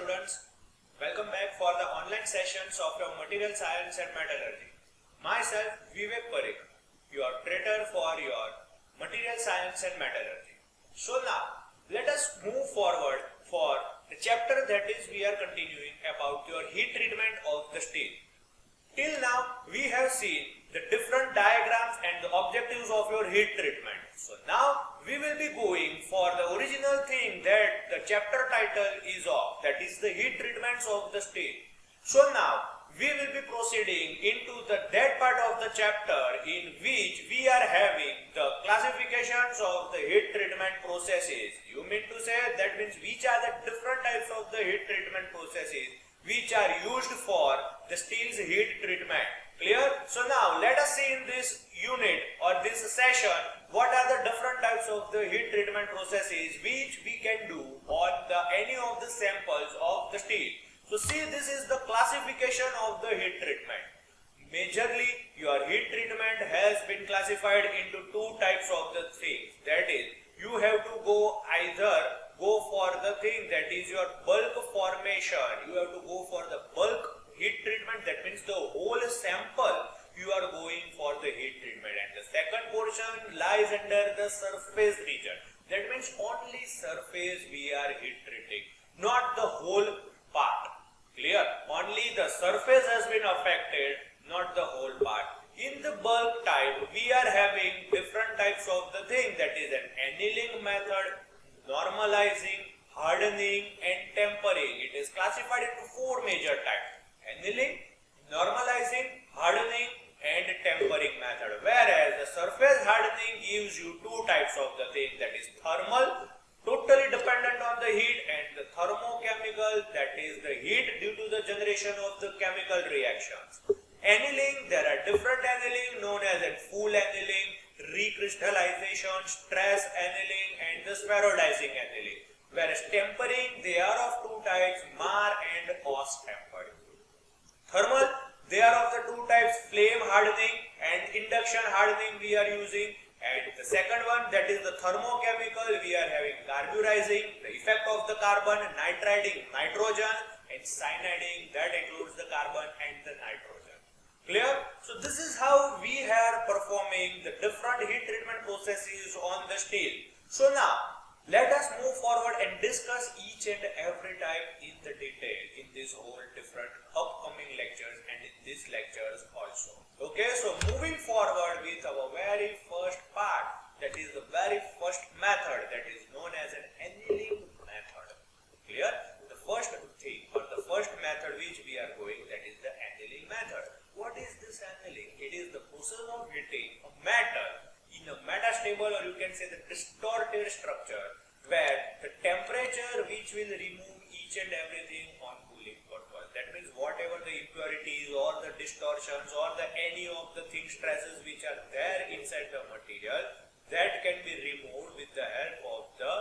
students, welcome back for the online sessions of your material science and metallurgy. Myself Vivek Parikh, your tutor for your material science and metallurgy. So now let us move forward for the chapter that is we are continuing about your heat treatment of the steel. Till now we have seen the different diagrams and the objectives of your heat treatment. So now we will be going for the original thing that the chapter title is of, that is the heat treatments of the steel. So now we will be proceeding into that part of the chapter in which we are having the classifications of the heat treatment processes. You mean to say that means which are the different types of the heat treatment processes which are used for the steel's heat treatment. Clear? So now let us see in this unit or this session what are the different types of the heat treatment processes which we can do on any of the samples of the steel. So see, this is the classification of the heat treatment. Majorly your heat treatment has been classified into two types of the things. That is, you have to either go for the thing that is your bulk formation. You have to go for the bulk heat treatment, that means the whole sample you are going for the heat treatment, and the second portion lies under the surface region. That means only surface we are heat treating, not the whole part. Clear? Only the surface has been affected, not the whole part. In the bulk type we are having different types of the thing, that is an annealing method, normalizing, hardening and tempering. It is classified into four major types: annealing, normalizing, hardening and tempering method. Whereas the surface hardening gives you two types of the thing, that is thermal, totally dependent on the heat, and the thermochemical, that is the heat due to the generation of the chemical reactions. Annealing, there are different annealing known as a full annealing, recrystallization, stress annealing and the spheroidizing annealing. Whereas tempering, they are of two types, Marr and Oss tempered. Thermal, they are of the two types, flame hardening and induction hardening we are using. And the second one, that is the thermochemical, we are having carburizing, the effect of the carbon, nitriding nitrogen and cyaniding, that includes the carbon and the nitrogen. Clear? So this is how we are performing the different heat treatment processes on the steel. So now let us move forward and discuss each and every type in the detail in this whole different upcoming lectures and in these lectures also. Okay, so moving forward with our very first part, that is the very first method, that is known as an annealing method. Clear? The first thing or the first method which we are going, that is the annealing method. What is this annealing? It is the process of heating a metal in a metastable, or you can say the distorted structure, where the temperature which will remove each and everything on cooling purpose. That means whatever the impurities or the distortions or any of the thing stresses which are there inside the material, that can be removed with the help of the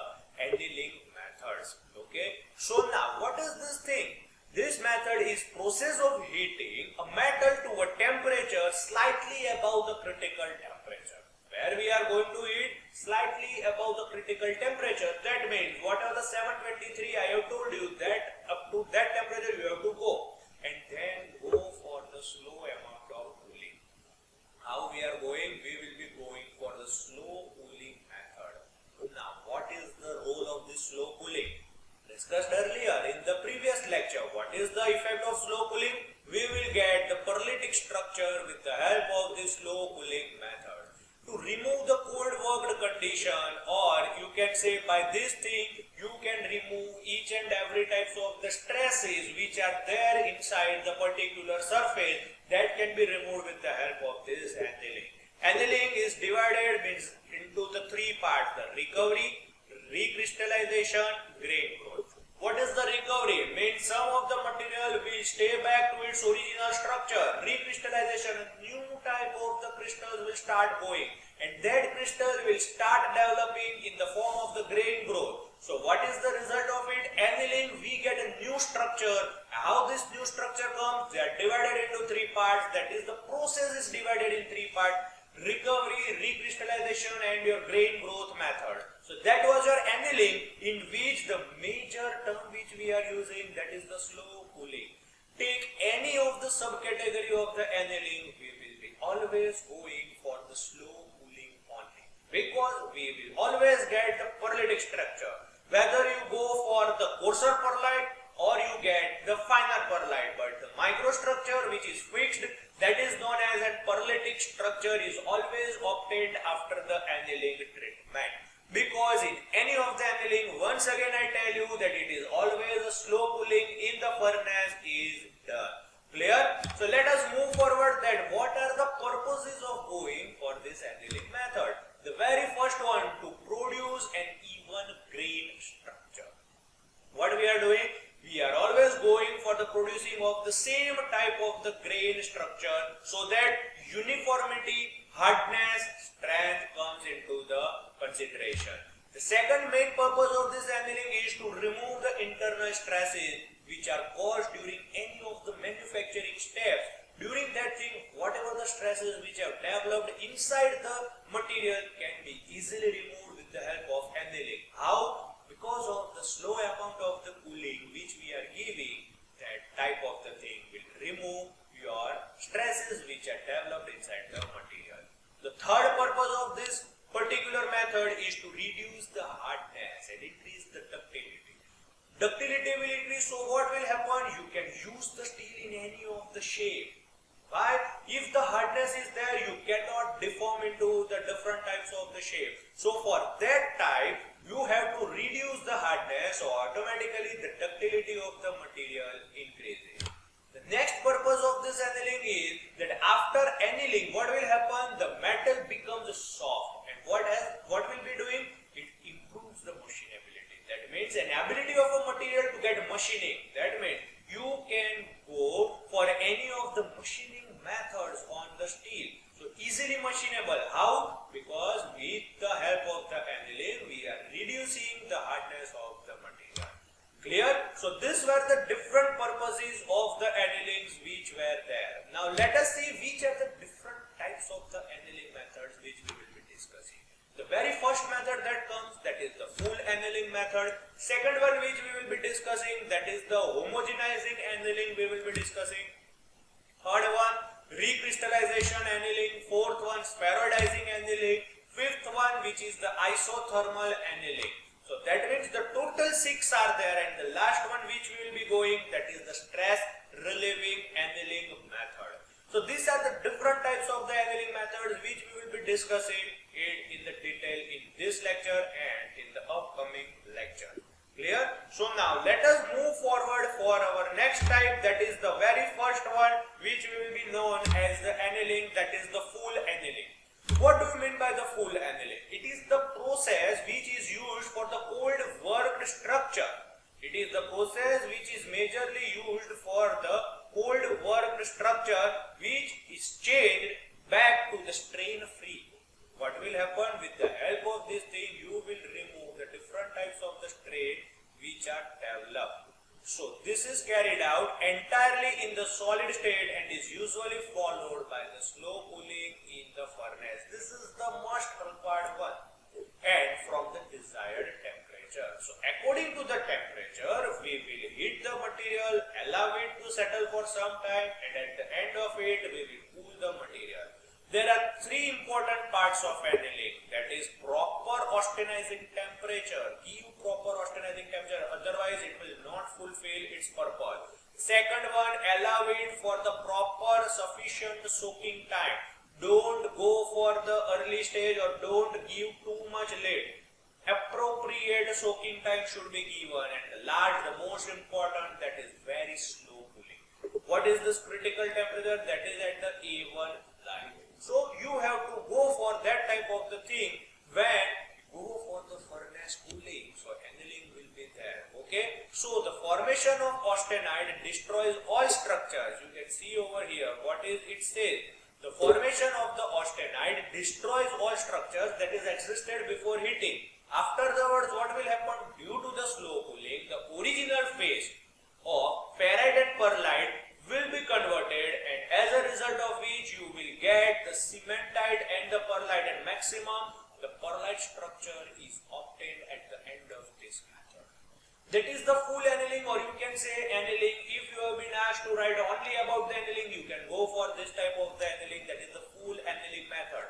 annealing methods. Okay, so now what is this thing? This method is process of heating a metal to a temperature slightly above the critical temperature. Where we are going to heat slightly above the critical temperature, that means whatever the 723 I have told you, that up to that temperature you have to go, and then go for the slow amount of cooling. How we are going? We will be going for the slow cooling method. Now what is the role of this slow cooling? Discussed earlier in the previous lecture. What is the effect of slow cooling? We will get the pearlitic structure with the help of this slow cooling method. To remove the cold worked condition, or you can say by this thing you can remove each and every types of the stresses which are there inside the particular surface, that can be removed with the help of this annealing. Annealing is divided into the three parts: the recovery, recrystallization, grain growth. What is the recovery? Means some of the material will stay back to its original structure. Recrystallization, a new type of the crystals will start going, and that crystal will start developing in the form of the grain growth. So what is the result of it? Annealing, we get a new structure. How this new structure comes? They are divided into three parts. That is, the process is divided in three parts: recovery, recrystallization and your grain growth method. So that was your annealing, in which the major term which we are using, that is the slow cooling. Take any of the subcategory of the annealing, we will be always going for the slow cooling only, because we will always get the pearlitic structure. Whether you go for the coarser pearlite or you get the finer pearlite, but the microstructure which is fixed, that is known as a pearlitic structure, is always obtained after the annealing treatment. Because in any of the annealing, once again I tell you that it is always a slow cooling in the furnace is done. Clear? So let us move forward, that what are the purposes of going for this annealing method. The very first one, to produce an even grain structure. What we are doing? We are always going for the producing of the same type of the grain structure, so that uniformity, hardness, strength comes into the consideration. The second main purpose of this annealing is to remove the internal stresses which are caused during any of the manufacturing steps. During that thing, whatever the stresses which have developed inside the material can be easily removed with the help of annealing. How? Because of the slow amount of the cooling which we are giving, that type of the thing will remove your stresses which are developed inside the material. The third purpose of this particular method is to reduce the hardness and increase the ductility. Ductility will increase, so what will happen? You can use the steel in any of the shape. Why? If the hardness is there, you cannot deform into the different types of the shape. So for that type, you have to reduce the hardness, so automatically the ductility of the material increases. The next purpose of this annealing is that after annealing, what will happen? The metal becomes soft, and what will be doing? It improves the machinability. That means an ability of a material to get machining. That means you can go for any of the machining methods on the steel. So easily machinable. How? Because with the help of the annealing, we are reducing the hardness of the material. Clear? So these were the different purposes of the annealings which were there. Now let us see which are the different types of the annealing methods which we will be discussing. The very first method that comes, that is the full annealing method. Second one which we will be discussing, that is the homogenizing annealing we will be discussing. Third one, recrystallization annealing. Fourth one, spheroidizing annealing. Fifth one, which is the isothermal annealing. So that means the total 6 are there, and the last one which we will be going, that is the stress relieving annealing method. So these are the different types of the annealing methods which we will be discussing in the detail in this lecture and in the upcoming lecture. Clear? So now let us move forward for our next type, that is the very first one which will be known as the annealing, that is the full annealing. What do you mean by the full annealing? It is the process which is used for the cold worked structure. It is the process which is majorly used for the cold worked structure which is changed back to the strain free. What will happen? With the help of this thing, you will remove the different types of the strain which are developed. So this is carried out entirely in the solid state and is usually followed by the slow cooling in the furnace. This is the most required one, and from the desired temperature. So according to the temperature, we will heat the material, allow it to settle for some time, and at the end of it, we will cool the material. There are 3 important parts of annealing, that is proper austenizing temperature. Give proper austenizing temperature, otherwise it will not fulfill its purpose. Second one, allow it for the proper sufficient soaking time. Don't go for the early stage or don't give too much late. Appropriate soaking time should be given, and the last, the most important, that is very slow cooling. What is this critical temperature? That is at the A1 line. So you have to go for that type of the thing when you go for the furnace cooling. So annealing will be there. Okay. So the formation of austenite destroys all structures. You can see over here what is it says. The formation of the austenite destroys all structures that is existed before heating. Afterwards, what will happen? Due to the slow cooling, the original phase of ferrite and pearlite will be converted, and as a result of which you will get the the cementite and the pearlite, and maximum the pearlite structure is obtained at the end of this method. That is the full annealing, or you can say annealing. If you have been asked to write only about the annealing, you can go for this type of the annealing, that is the full annealing method.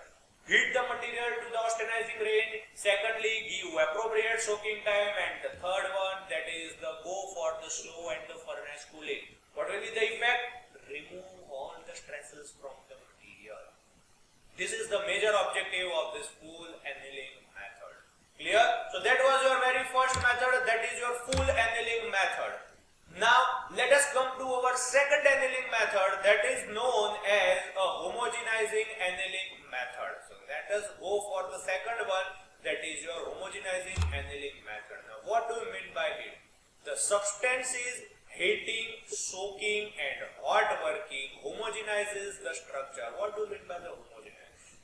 Heat the material to the austenizing range. Secondly, give appropriate soaking time, and the third one, that is the go for the slow and the furnace cooling. What will be the effect? Remove all the stresses from the material. This is the major objective of this full annealing method. Clear? So that was your very first method, that is your full annealing method. Now let us come to our second annealing method, that is known as a homogenizing annealing method. So let us go for the second one, that is your homogenizing annealing method. Now what do you mean by it? The substance is heating, soaking and hot working homogenizes the structure. What do you mean by the homogenize?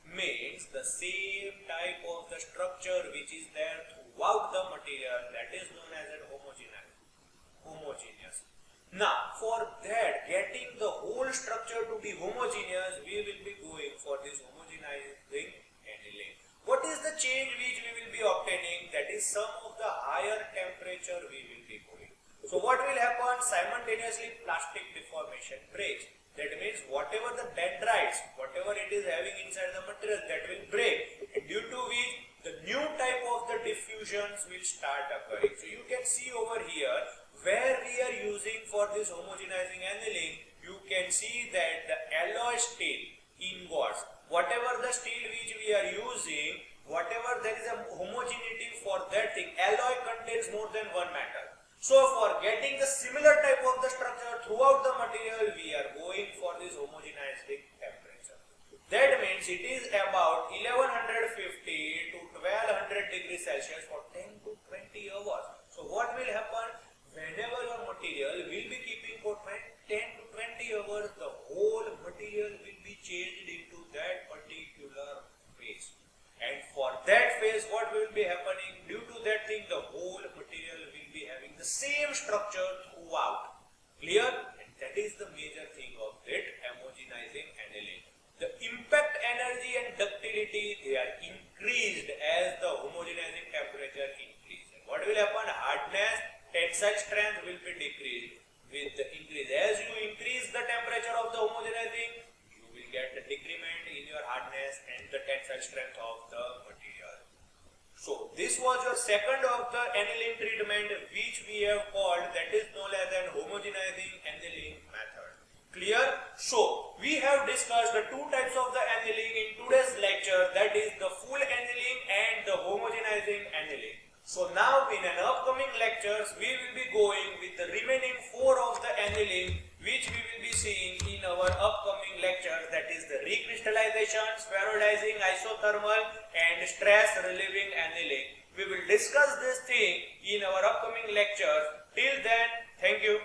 Means the same type of the structure which is there throughout the material, that is known as an homogeneous. Now for that, getting the whole structure to be homogeneous, we will be going for this homogenizing annealing. What is the change which we will be obtaining? That is some of the higher temperature we will be going. So what will happen? Simultaneously plastic deformation breaks. That means whatever the dendrites, whatever it is having inside the material, that will break, due to which the new type of the diffusions will start occurring. So you can see over here where we are using for this homogenizing annealing, you can see that the alloy steel ingots, whatever the steel which we are using, whatever there is a homogeneity for that thing, alloy contains more than one metal. So for getting the similar type of the structure throughout the material, we are going for this homogenizing temperature. That means it is about 1150 to 1200 degrees Celsius for 10 to 20 hours. So what will happen? Whenever your material will be keeping for 10 to 20 hours, the whole material will be changed into that particular phase. And for that phase, what will be happening? Due to that thing, the whole material will be having the same structure throughout. Clear? And that is the major thing of that homogenizing annealing. The impact energy and ductility, they are increased as the homogenizing temperature increases. What will happen? Hardness, tensile strength will be decreased with the increase. As you increase the temperature of the homogenizing, you will get a decrement in your hardness and the tensile strength of the material. So this was your second of the annealing treatment, which we have called, that is known as an homogenizing annealing method. Clear? So we have discussed the two types of the annealing in today's lecture, that is the full annealing and the homogenizing annealing. So now in an upcoming lectures, we will be going with the remaining four of the annealing, which we will be seeing in our upcoming lectures, that is the recrystallization, spheroidizing, isothermal and stress relieving annealing. We will discuss this thing in our upcoming lectures. Till then, thank you.